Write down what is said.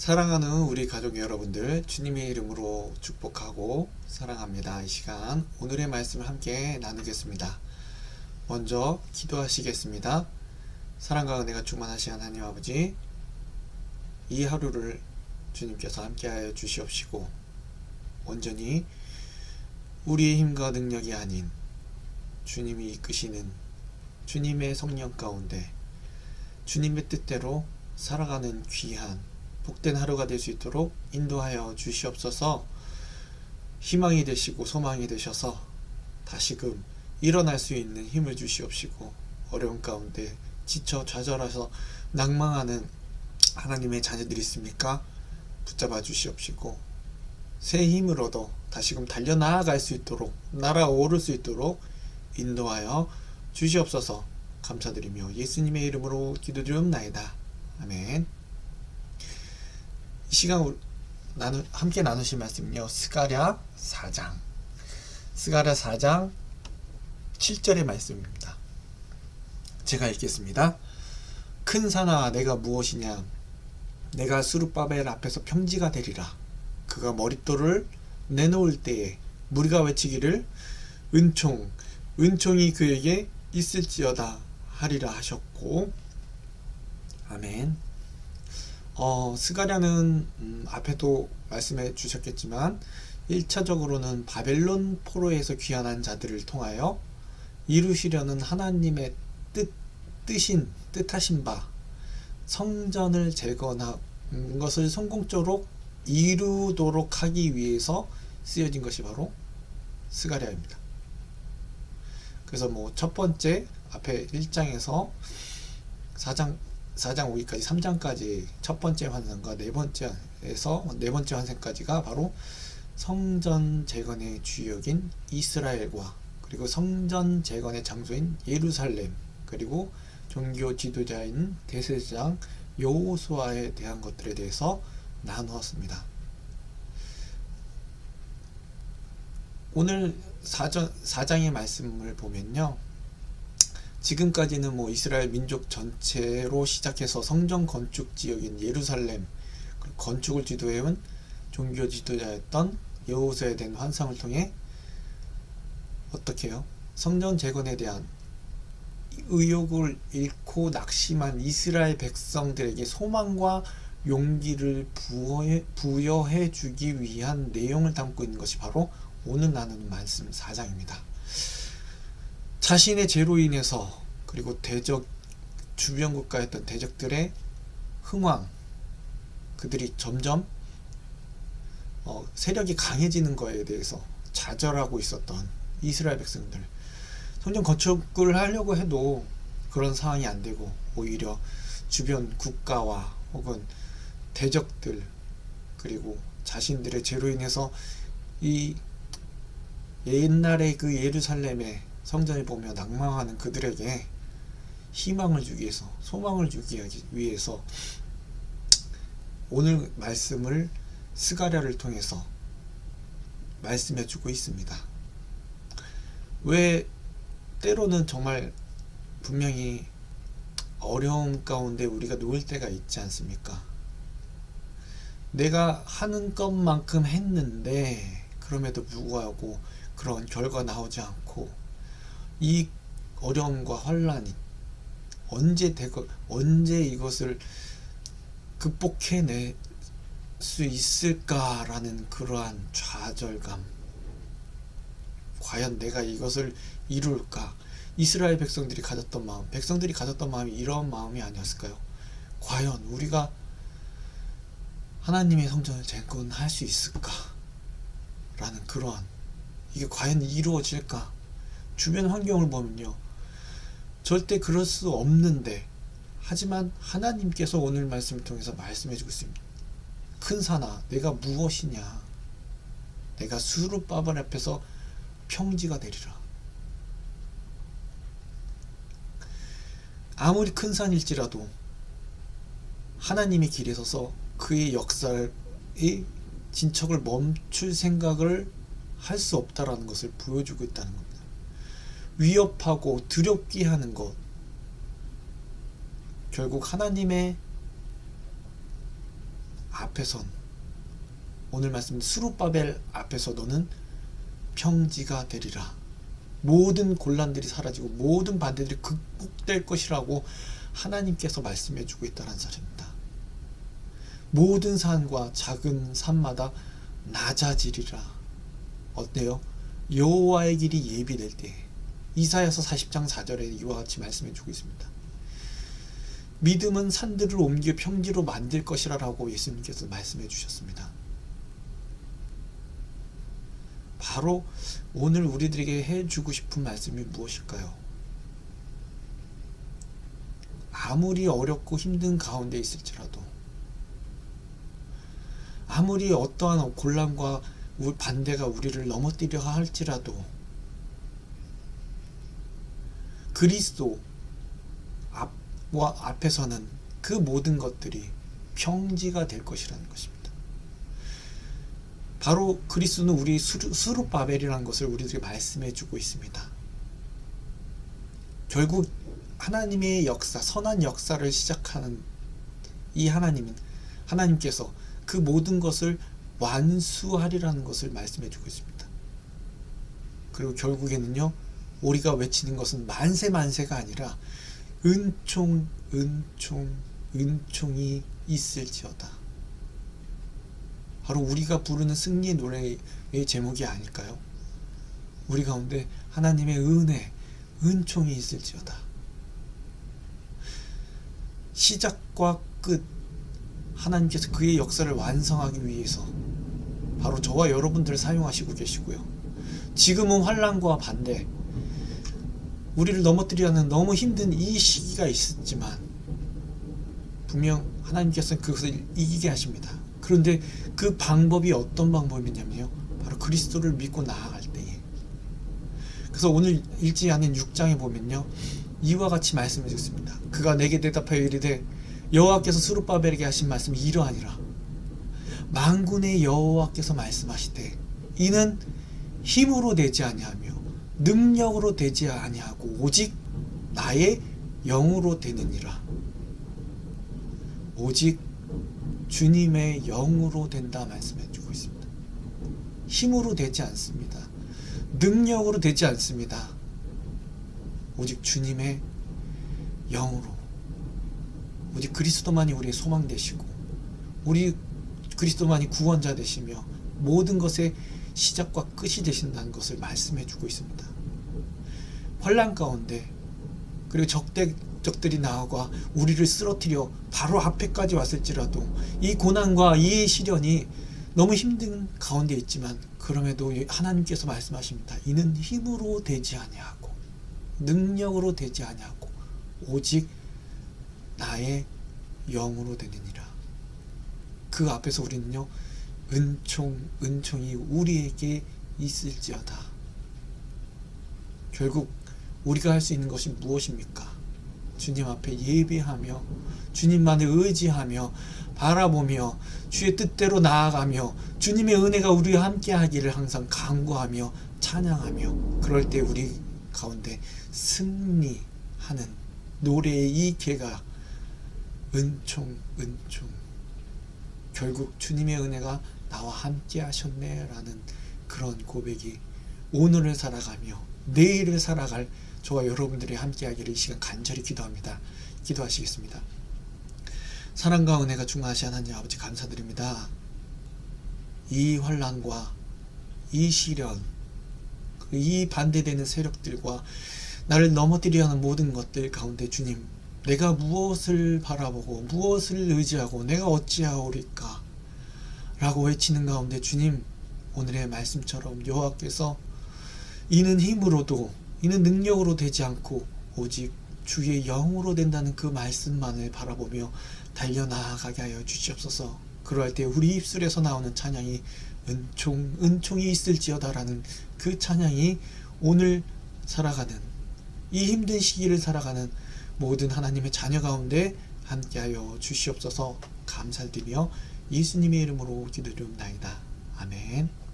사랑하는 우리 가족 여러분들, 주님의 이름으로 축복하고 사랑합니다. 이 시간 오늘의 말씀을 함께 나누겠습니다. 먼저 기도하시겠습니다. 사랑과 은혜가 충만하신 하나님 아버지, 이 하루를 주님께서 함께하여 주시옵시고 온전히 우리의 힘과 능력이 아닌 주님이 이끄시는 주님의 성령 가운데 주님의 뜻대로 살아가는 귀한 복된 하루가 될 수 있도록 인도하여 주시옵소서. 희망이 되시고 소망이 되셔서 다시금 일어날 수 있는 힘을 주시옵시고, 어려운 가운데 지쳐 좌절해서 낭망하는 하나님의 자녀들이 있습니까? 붙잡아 주시옵시고 새 힘을 얻어 다시금 달려나아갈 수 있도록, 날아오를 수 있도록 인도하여 주시옵소서. 감사드리며 예수님의 이름으로 기도드리옵나이다. 아멘. 이 시간 함께 나누실 말씀은요, 스가랴 4장 7절의 말씀입니다. 제가 읽겠습니다. 큰 산아, 내가 무엇이냐? 내가 스룹바벨 앞에서 평지가 되리라. 그가 머릿돌을 내놓을 때에 무리가 외치기를 은총이 그에게 있을지어다 하리라 하셨고, 아멘. 스가랴는 앞에도 말씀해 주셨겠지만 1차적으로는 바벨론 포로에서 귀환한 자들을 통하여 이루시려는 하나님의 뜻하신 바 성전을 재건한 것을 성공적으로 이루도록 하기 위해서 쓰여진 것이 바로 스가랴입니다. 그래서 첫 번째 앞에 1장에서 4장 5기까지 3장까지 첫 번째 환상과 네 번째 환상까지가 바로 성전 재건의 주역인 이스라엘과, 그리고 성전 재건의 장소인 예루살렘, 그리고 종교 지도자인 대제사장 여호수아에 대한 것들에 대해서 나누었습니다. 오늘 4장의 말씀을 보면요, 지금까지는 이스라엘 민족 전체로 시작해서 성전 건축 지역인 예루살렘, 건축을 지도해온 종교 지도자였던 여호수아에 대한 환상을 통해 어떻게 해요? 성전 재건에 대한 의욕을 잃고 낙심한 이스라엘 백성들에게 소망과 용기를 부여해 주기 위한 내용을 담고 있는 것이 바로 오늘 나누는 말씀 4장입니다. 자신의 죄로 인해서, 그리고 주변 국가였던 대적들의 흥왕, 그들이 점점 세력이 강해지는 것에 대해서 좌절하고 있었던 이스라엘 백성들, 성전 건축을 하려고 해도 그런 상황이 안 되고 오히려 주변 국가와 혹은 대적들, 그리고 자신들의 죄로 인해서 이 옛날의 그 예루살렘의 성전을 보며 낭망하는 그들에게 희망을 주기 위해서, 소망을 주기 위해서 오늘 말씀을 스가랴를 통해서 말씀해 주고 있습니다. 왜 때로는 정말 분명히 어려움 가운데 우리가 놓일 때가 있지 않습니까? 내가 하는 것만큼 했는데 그럼에도 불구하고 그런 결과 나오지 않고 이 어려움과 혼란이 언제 이것을 극복해낼 수 있을까라는 그러한 좌절감, 과연 내가 이것을 이룰까? 이스라엘 백성들이 가졌던 마음이 이런 마음이 아니었을까요? 과연 우리가 하나님의 성전을 재건할 수 있을까? 라는 그러한, 이게 과연 이루어질까? 주변 환경을 보면요, 절대 그럴 수 없는데, 하지만 하나님께서 오늘 말씀을 통해서 말씀해주고 있습니다. 큰 산아, 내가 무엇이냐? 내가 스룹바벨 앞에서 평지가 되리라. 아무리 큰 산일지라도 하나님의 길에 서서 그의 역사의 진척을 멈출 생각을 할 수 없다라는 것을 보여주고 있다는 겁니다. 위협하고 두렵게 하는 것, 결국 하나님의 앞에선, 오늘 말씀 스룹바벨 앞에서 너는 평지가 되리라. 모든 곤란들이 사라지고 모든 반대들이 극복될 것이라고 하나님께서 말씀해 주고 있다는 사실입니다. 모든 산과 작은 산마다 낮아지리라. 어때요? 여호와의 길이 예비될 때, 이사야서 40장 4절에 이와 같이 말씀해 주고 있습니다. 믿음은 산들을 옮겨 평지로 만들 것이라 라고 예수님께서 말씀해 주셨습니다. 바로 오늘 우리들에게 해주고 싶은 말씀이 무엇일까요? 아무리 어렵고 힘든 가운데 있을지라도, 아무리 어떠한 곤란과 반대가 우리를 넘어뜨려 할지라도 그리스도 앞에서는 그 모든 것들이 평지가 될 것이라는 것입니다. 바로 그리스도는 우리 스룹바벨이라는 것을 우리들에게 말씀해 주고 있습니다. 결국 하나님의 역사, 선한 역사를 시작하는 이 하나님께서 그 모든 것을 완수하리라는 것을 말씀해 주고 있습니다. 그리고 결국에는요, 우리가 외치는 것은 만세가 아니라 은총이 있을지어다. 바로 우리가 부르는 승리의 노래의 제목이 아닐까요? 우리 가운데 하나님의 은혜, 은총이 있을지어다. 시작과 끝, 하나님께서 그의 역사를 완성하기 위해서 바로 저와 여러분들을 사용하시고 계시고요. 지금은 환난과 반대, 우리를 넘어뜨리려는 너무 힘든 이 시기가 있었지만 분명 하나님께서는 그것을 이기게 하십니다. 그런데 그 방법이 어떤 방법이냐면요, 바로 그리스도를 믿고 나아갈 때에. 그래서 오늘 읽지 않은 6장에 보면요, 이와 같이 말씀해 주셨습니다. 그가 내게 대답하여 이르되 여호와께서 스룹바벨에게 하신 말씀이 이러하니라. 만군의 여호와께서 말씀하시되 이는 힘으로 되지 아니하며 능력으로 되지 아니하고 오직 나의 영으로 되느니라. 오직 주님의 영으로 된다 말씀해 주고 있습니다. 힘으로 되지 않습니다. 능력으로 되지 않습니다. 오직 주님의 영으로, 오직 그리스도만이 우리의 소망 되시고 우리 그리스도만이 구원자 되시며 모든 것의 시작과 끝이 되신다는 것을 말씀해 주고 있습니다. 환난 가운데, 그리고 적들이 나아가 우리를 쓰러뜨려 바로 앞에까지 왔을지라도 이 고난과 이 시련이 너무 힘든 가운데 있지만 그럼에도 하나님께서 말씀하십니다. 이는 힘으로 되지 아니하고 능력으로 되지 아니하고 오직 나의 영으로 되느니라. 그 앞에서 우리는요, 은총이 우리에게 있을지어다. 결국 우리가 할 수 있는 것이 무엇입니까? 주님 앞에 예배하며 주님만을 의지하며 바라보며 주의 뜻대로 나아가며 주님의 은혜가 우리와 함께 하기를 항상 간구하며 찬양하며, 그럴 때 우리 가운데 승리하는 노래의 이 개가 은총, 결국 주님의 은혜가 나와 함께 하셨네 라는 그런 고백이 오늘을 살아가며 내일을 살아갈 저와 여러분들이 함께 하기를 이 시간 간절히 기도합니다. 기도하시겠습니다. 사랑과 은혜가 중하신 하나님 아버지, 감사드립니다. 이 환난과 이 시련, 이 반대되는 세력들과 나를 넘어뜨리려 하는 모든 것들 가운데 주님, 내가 무엇을 바라보고 무엇을 의지하고 내가 어찌하오리까 라고 외치는 가운데 주님, 오늘의 말씀처럼 여호와께서 이는 힘으로도 이는 능력으로 되지 않고 오직 주의 영으로 된다는 그 말씀만을 바라보며 달려나가게 하여 주시옵소서. 그럴 때 우리 입술에서 나오는 찬양이 은총이 있을지어다라는 그 찬양이 오늘 살아가는 이 힘든 시기를 살아가는 모든 하나님의 자녀 가운데 함께하여 주시옵소서. 감사드리며 예수님의 이름으로 기도드리옵나이다. 아멘.